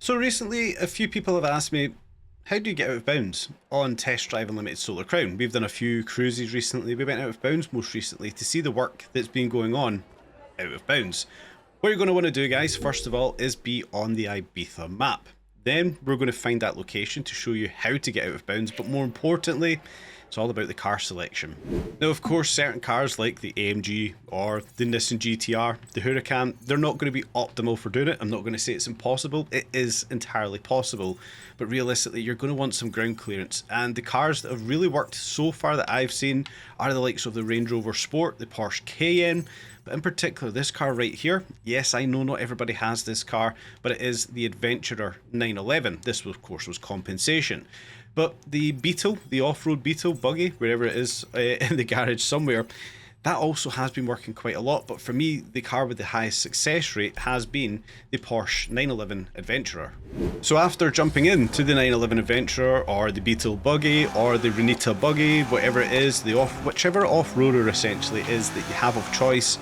So recently, a few people have asked me, how do you get out of bounds on Test Drive Unlimited Solar Crown? We've done a few cruises recently. We went out of bounds most recently to see the work that's been going on out of bounds. What you're going to want to do, guys, first of all, is be on the Ibiza map. Then we're going to find that location to show you how to get out of bounds, but more importantly, it's all about the car selection. Now, of course, certain cars like the AMG or the Nissan GTR, the Huracan, they're not going to be optimal for doing it. I'm not going to say it's impossible. It is entirely possible. But realistically, you're going to want some ground clearance. And the cars that have really worked so far that I've seen are the likes of the Range Rover Sport, the Porsche Cayenne, but in particular, this car right here. Yes, I know not everybody has this car, but it is the Adventurer 911. This, of course, was compensation. But the Beetle, the off-road Beetle buggy, wherever it is in the garage somewhere, that also has been working quite a lot. But for me, the car with the highest success rate has been the Porsche 911 Adventurer. So after jumping into the 911 Adventurer or the Beetle buggy or the Renita buggy, whatever it is, whichever off-roader essentially is that you have of choice,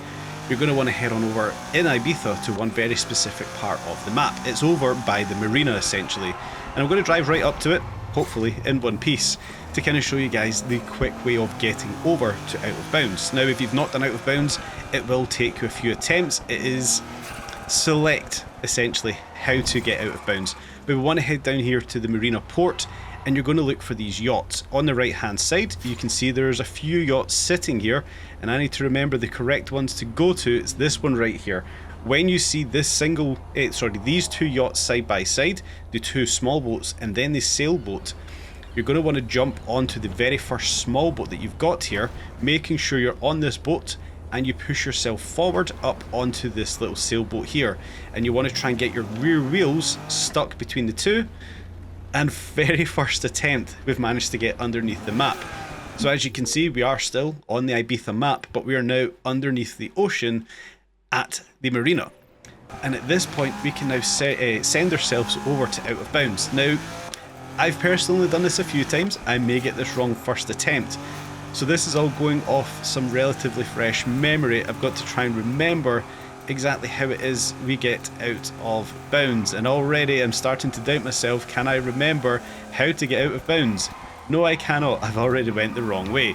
you're going to want to head on over in Ibiza to one very specific part of the map. It's over by the Marina essentially. And I'm going to drive right up to it, hopefully in one piece, to kind of show you guys the quick way of getting over to out of bounds. Now, if you've not done out of bounds, it will take you a few attempts. It is select essentially how to get out of bounds. But we want to head down here to the Marina port, and you're going to look for these yachts. On the right hand side, you can see there's a few yachts sitting here, and I need to remember the correct ones to go to. It's this one right here. When you see this these two yachts side by side, the two small boats and then the sailboat, you're going to want to jump onto the very first small boat that you've got here, making sure you're on this boat, and you push yourself forward up onto this little sailboat here, and you want to try and get your rear wheels stuck between the two. And very first attempt, we've managed to get underneath the map. So as you can see, we are still on the Ibiza map, but we are now underneath the ocean at the Marina. And at this point, we can now send ourselves over to out of bounds. Now, I've personally done this a few times. I may get this wrong first attempt. So this is all going off some relatively fresh memory. I've got to try and remember exactly how it is we get out of bounds. And already I'm starting to doubt myself. Can I remember how to get out of bounds? No, I cannot. I've already went the wrong way.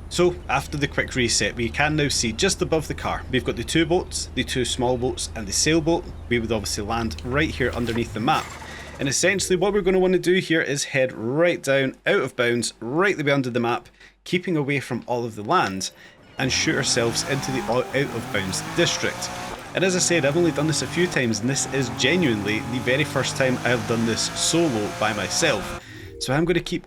So after the quick reset, we can now see just above the car, we've got the two boats, the two small boats and the sailboat. We would obviously land right here underneath the map. And essentially what we're going to want to do here is head right down, out of bounds, right the way under the map, keeping away from all of the land, and shoot ourselves into the out of bounds district. And as I said, I've only done this a few times, and this is genuinely the very first time I've done this solo by myself. So I'm going to keep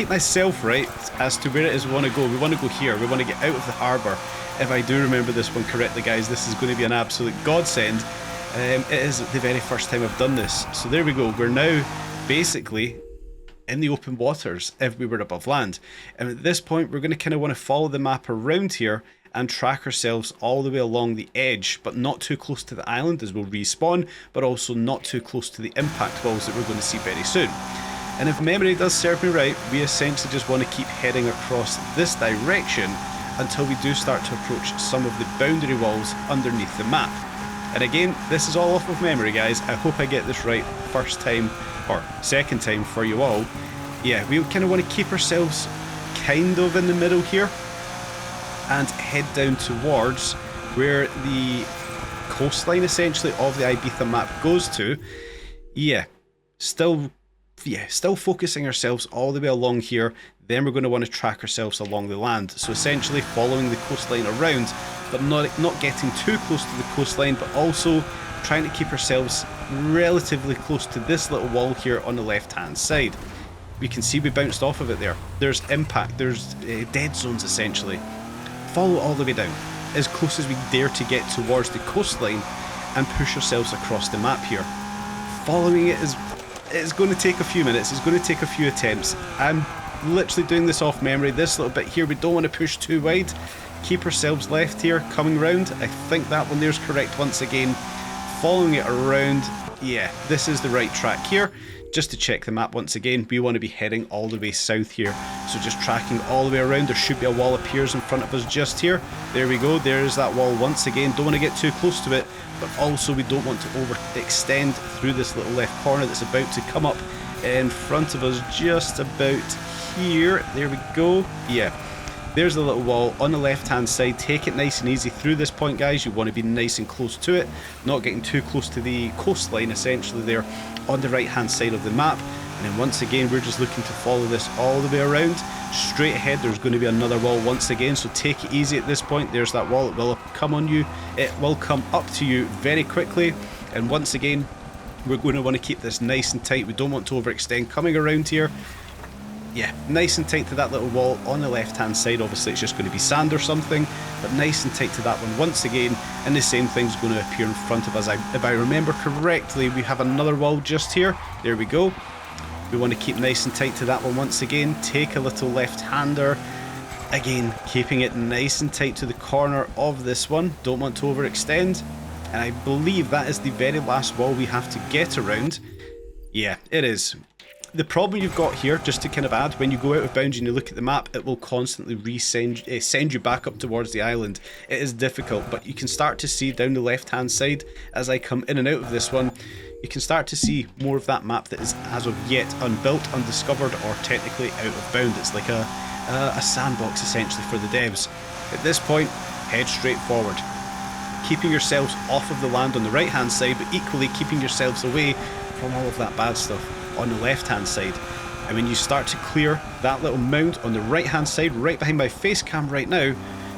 myself right as to where it is we want to go. We want to go here. We want to get out of the harbour. If I do remember this one correctly, guys, this is going to be an absolute godsend. It is the very first time I've done this. So there we go. We're now basically in the open waters if we were above land. And at this point, we're going to kind of want to follow the map around here and track ourselves all the way along the edge, but not too close to the island as we'll respawn, but also not too close to the impact walls that we're going to see very soon. And if memory does serve me right, we essentially just want to keep heading across this direction until we do start to approach some of the boundary walls underneath the map. And again, this is all off of memory, guys. I hope I get this right first time or second time for you all. Yeah, we kind of want to keep ourselves kind of in the middle here and head down towards where the coastline essentially of the Ibiza map goes to. Yeah, still focusing ourselves all the way along here. Then we're going to want to track ourselves along the land. So essentially following the coastline around, but not getting too close to the coastline, but also trying to keep ourselves relatively close to this little wall here on the left hand side. We can see we bounced off of it there. There's impact, there's dead zones essentially. Follow all the way down, as close as we dare to get towards the coastline, and push ourselves across the map here. Following it it's going to take a few minutes, it's going to take a few attempts. I'm literally doing this off memory. This little bit here, we don't want to push too wide. Keep ourselves left here, coming round. I think that one there's correct once again. Following it around. Yeah, this is the right track here. Just to check the map once again, we want to be heading all the way south here. So just tracking all the way around, there should be a wall appears in front of us just here. There we go, there's that wall once again. Don't want to get too close to it, but also we don't want to overextend through this little left corner that's about to come up in front of us just about here. There we go. Yeah. There's the little wall on the left hand side. Take it nice and easy through this point, guys. You want to be nice and close to it, not getting too close to the coastline essentially there on the right hand side of the map. And then once again we're just looking to follow this all the way around. Straight ahead there's going to be another wall once again, so take it easy at this point. There's that wall, it will come on you, it will come up to you very quickly. And once again we're going to want to keep this nice and tight. We don't want to overextend coming around here. Yeah, nice and tight to that little wall on the left hand side. Obviously it's just going to be sand or something, but nice and tight to that one once again. And the same thing's going to appear in front of us. If I remember correctly, we have another wall just here. There we go. We want to keep nice and tight to that one once again. Take a little left hander. Again, keeping it nice and tight to the corner of this one. Don't want to overextend. And I believe that is the very last wall we have to get around. Yeah, it is. The problem you've got here, just to kind of add, when you go out of bounds and you look at the map, it will constantly send you back up towards the island. It is difficult, but you can start to see down the left hand side as I come in and out of this one, you can start to see more of that map that is as of yet unbuilt, undiscovered, or technically out of bound. It's like a sandbox essentially for the devs. At this point, head straight forward, keeping yourselves off of the land on the right hand side, but equally keeping yourselves away from all of that bad stuff on the left hand side. And when you start to clear that little mound on the right hand side, right behind my face cam right now,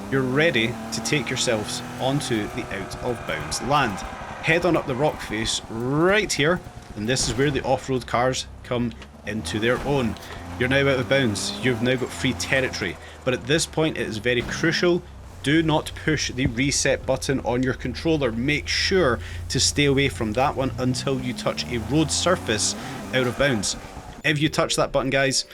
you're ready to take yourselves onto the out of bounds land. Head on up the rock face right here, and this is where the off-road cars come into their own. You're now out of bounds, you've now got free territory, but at this point it is very crucial. Do not push the reset button on your controller. Make sure to stay away from that one until you touch a road surface out of bounds. If you touch that button, guys,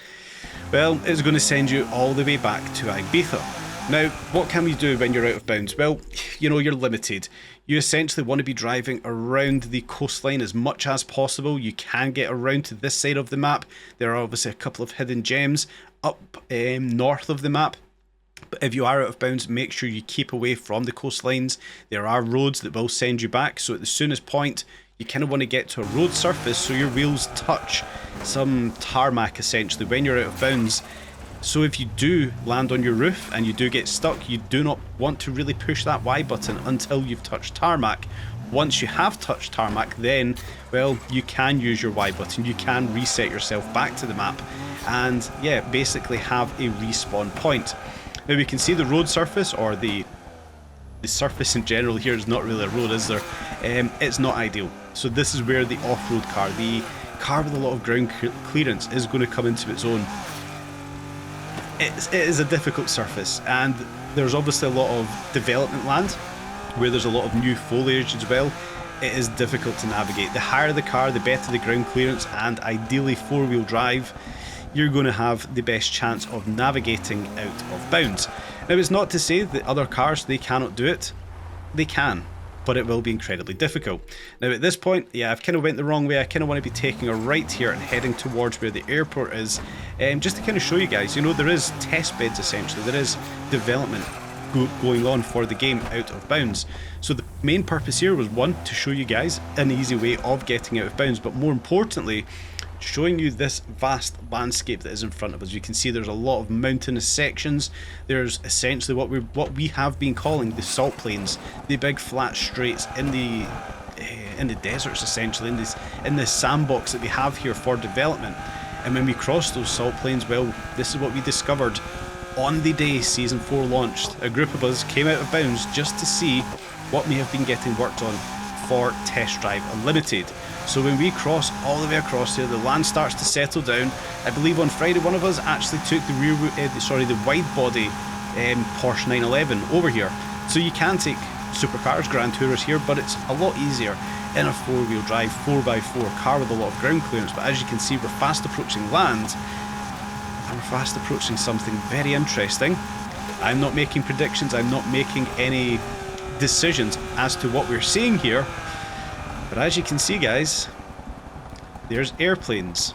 well, it's going to send you all the way back to Ibiza. Now, what can we do when you're out of bounds? Well, you know, you're limited. You essentially want to be driving around the coastline as much as possible. You can get around to this side of the map. There are obviously a couple of hidden gems up north of the map. But if you are out of bounds, make sure you keep away from the coastlines. There are roads that will send you back, so at the soonest point you kind of want to get to a road surface so your wheels touch some tarmac essentially when you're out of bounds. So if you do land on your roof and you do get stuck, you do not want to really push that Y button until you've touched tarmac. Once you have touched tarmac, then, well, you can use your Y button, you can reset yourself back to the map and, yeah, basically have a respawn point. Now we can see the road surface, or the surface in general here is not really a road, is there? It's not ideal. So this is where the off-road car, the car with a lot of ground clearance, is going to come into its own. It is a difficult surface, and there's obviously a lot of development land where there's a lot of new foliage as well. It is difficult to navigate. The higher the car, the better the ground clearance, and ideally four-wheel drive, you're going to have the best chance of navigating out of bounds. Now, it's not to say that other cars, they cannot do it. They can, but it will be incredibly difficult. Now at this point, yeah, I've kind of went the wrong way. I kind of want to be taking a right here and heading towards where the airport is, just to kind of show you guys, you know, there is test beds essentially, there is development going on for the game out of bounds. So the main purpose here was, one, to show you guys an easy way of getting out of bounds, but more importantly, showing you this vast landscape that is in front of us. You can see there's a lot of mountainous sections. There's essentially what we have been calling the salt plains, the big flat straights in the deserts essentially, in this sandbox that we have here for development. And when we cross those salt plains, well, this is what we discovered on the day Season 4 launched. A group of us came out of bounds just to see what may have been getting worked on for Test Drive Unlimited. So when we cross all the way across here, the land starts to settle down. I believe on Friday one of us actually took the wide body Porsche 911 over here. So you can take supercars, Grand Tourers here, but it's a lot easier in a four-wheel drive 4x4 car with a lot of ground clearance. But as you can see, we're fast approaching land, and we're fast approaching something very interesting. I'm not making predictions, I'm not making any decisions as to what we're seeing here. But as you can see, guys, There's airplanes.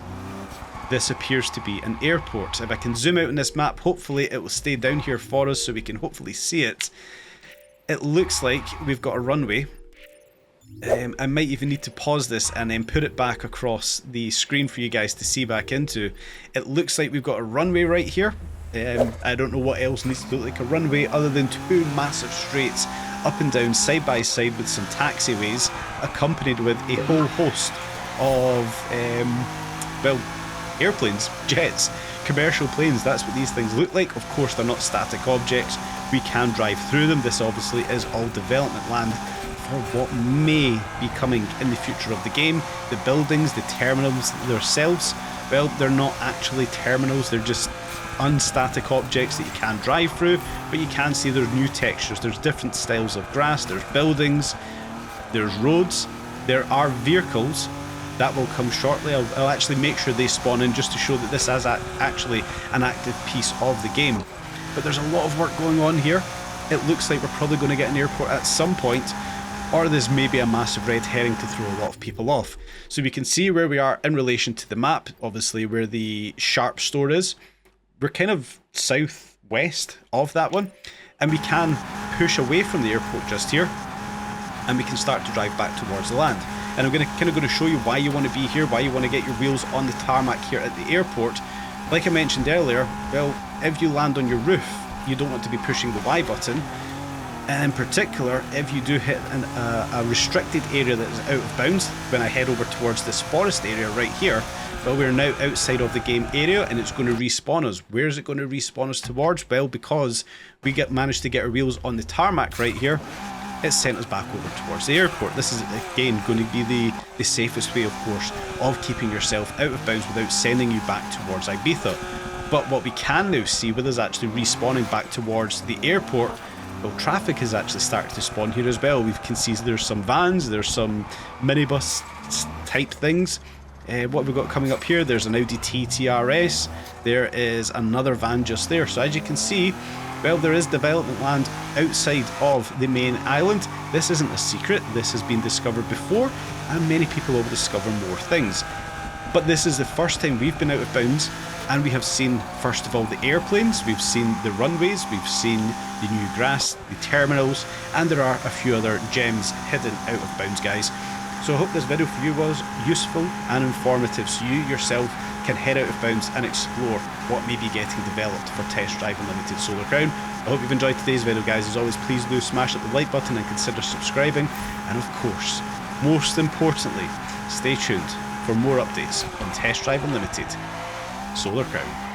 This appears to be an airport. If I can zoom out on this map, hopefully it will stay down here for us so we can hopefully see it. It looks like we've got a runway. I might even need to pause this and then put it back across the screen for you guys to see back into. It looks like we've got a runway right here. I don't know what else needs to look like a runway other than two massive straights up and down side by side with some taxiways accompanied with a whole host of well, airplanes, jets, commercial planes. That's what these things look like. Of course, they're not static objects. We can drive through them. This obviously is all development land for what may be coming in the future of the game. The buildings, the terminals themselves, well, they're not actually terminals. They're just unstatic objects that you can drive through, but you can see there's new textures. There's different styles of grass. There's buildings. There's roads. There are vehicles. That will come shortly. I'll actually make sure they spawn in just to show that this is actually an active piece of the game. But there's a lot of work going on here. It looks like we're probably going to get an airport at some point, or there's maybe a massive red herring to throw a lot of people off. So we can see where we are in relation to the map, obviously where the Sharp store is. We're kind of southwest of that one, and we can push away from the airport just here, and we can start to drive back towards the land. And I'm kind of going to show you why you want to be here, why you want to get your wheels on the tarmac here at the airport. Like I mentioned earlier, well, if you land on your roof, you don't want to be pushing the Y button. And in particular, if you do hit a restricted area that is out of bounds, when I head over towards this forest area right here, well, we're now outside of the game area and it's going to respawn us. Where is it going to respawn us towards? Well, because we managed to get our wheels on the tarmac right here, it sent us back over towards the airport. This is, again, going to be the safest way, of course, of keeping yourself out of bounds without sending you back towards Ibiza. But what we can now see with us actually respawning back towards the airport, well, traffic has actually started to spawn here as well. We can see there's some vans, there's some minibus type things. What have we got coming up here? There's an Audi TTRS. There is another van just there. So as you can see, well, there is development land outside of the main island. This isn't a secret. This has been discovered before, and many people will discover more things. But this is the first time we've been out of bounds, and we have seen, first of all, the airplanes, we've seen the runways, we've seen the new grass, the terminals, and there are a few other gems hidden out of bounds, guys. So I hope this video for you was useful and informative, so you yourself can head out of bounds and explore what may be getting developed for Test Drive Unlimited Solar Crown. I hope you've enjoyed today's video, guys. As always, please do smash up the like button and consider subscribing. And of course, most importantly, stay tuned for more updates on Test Drive Unlimited Solar Crown.